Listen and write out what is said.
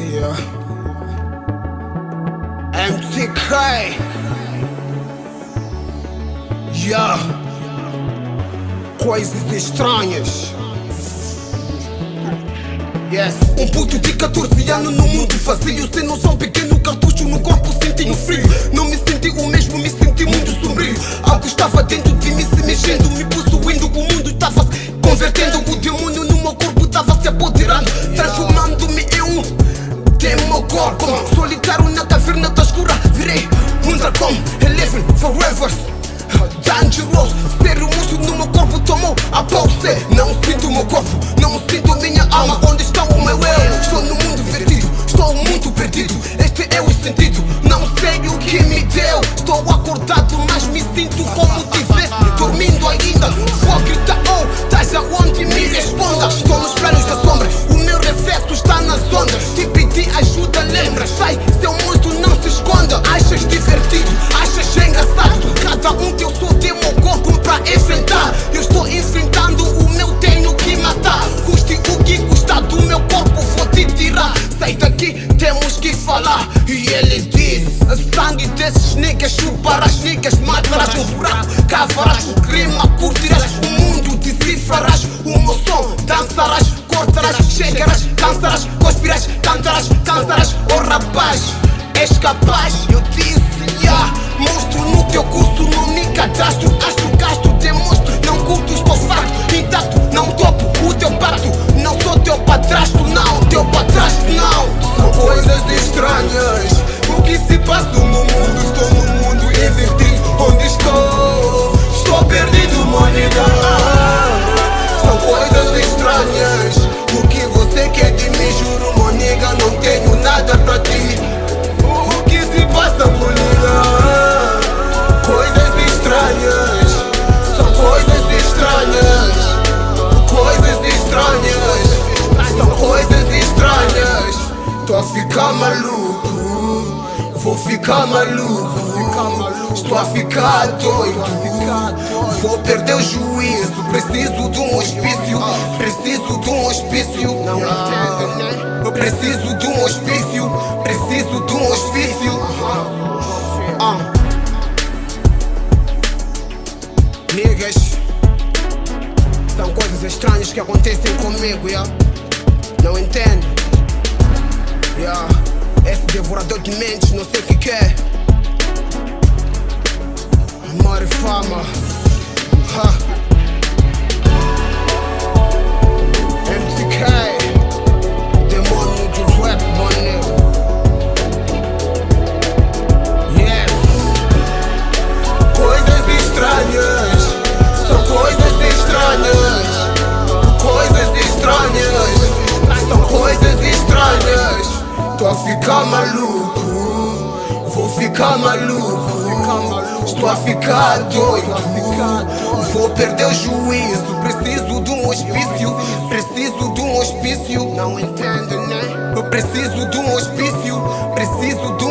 Yeah. MTK. Yeah. Coisas estranhas. Yes. Puto de 14 anos no mundo vazio, sem noção, pequeno cartucho no corpo, sentindo frio. Não me senti o mesmo, me senti muito sombrio. Algo estava dentro de mim se mexendo, me possuindo. O mundo estava se convertendo, o demônio no meu corpo estava se apoderando, transformando-me em um Demogorgon. Solitário na caverna da escura, virei um dragão. 11 forever dangerous. Ser o monstro no meu corpo tomou a pulse. Não sinto o meu corpo, não sinto minha alma. Onde está o meu eu? Estou no mundo vertido, estou muito perdido. Este é o sentido, não sei o que me deu. Estou acordado, mas me sinto como tivesse dormindo ainda. Vou gritar, oh, estás aonde? Me responda. Estou nos planos da sombra, o meu reflexo está nas ondas. Te pedi ajuda, lembra? Sai, seu monstro, não se esconda. Achas divertido, achas engraçado? Cada um tem o seu Demogorgon pra enfrentar. Eu estou enfrentando o meu, tenho que matar. Custe o que custar do meu corpo, vou te tirar. Sai daqui, temos que falar. E ele diz: sangue desses niggas, chuparás niggas, matarás o buraco, cavarás o crime, curtirás o mundo, decifrarás o meu som, dançarás, cortarás, chegarás, cansarás, conspirás, cantarás, cansarás. Oh rapaz, és capaz? Eu disse, yeah. Monstro no teu curso, não me cadastro. Astro, gasto, demonstro, não curto, estou facto, intacto. Não topo o teu pacto, não sou teu padrasto, não. Teu padrasto, não. São coisas estranhas, o que se passa no mundo. Estou no mundo invertido, onde estou? Estou perdido, moneda. São coisas estranhas, o que você quer de mim? Juro, monega, não tenho nada pra ti. O que se passa, moneda? Coisas estranhas, são coisas estranhas. Coisas estranhas, são coisas estranhas. Tô a ficar maluco, vou ficar maluco. Estou a ficar doido, vou perder o juízo. Preciso de um hospício, preciso de um hospício. Não entendo, né? Eu preciso de um hospício, preciso de um hospício. Niggas, são coisas estranhas que acontecem comigo, yeah? Não entendo, yeah. Esse devorador de mentes, não sei o que quer. Amor e fama, MTK, demônio de rap, money. Yes. Coisas estranhas, são coisas estranhas. Coisas estranhas, são coisas estranhas. Tô a ficar maluco, vou ficar maluco. Estou a ficar doido, vou perder o juízo. Preciso de um hospício, preciso de um hospício. Não entendo, né? Eu preciso de um hospício, preciso de um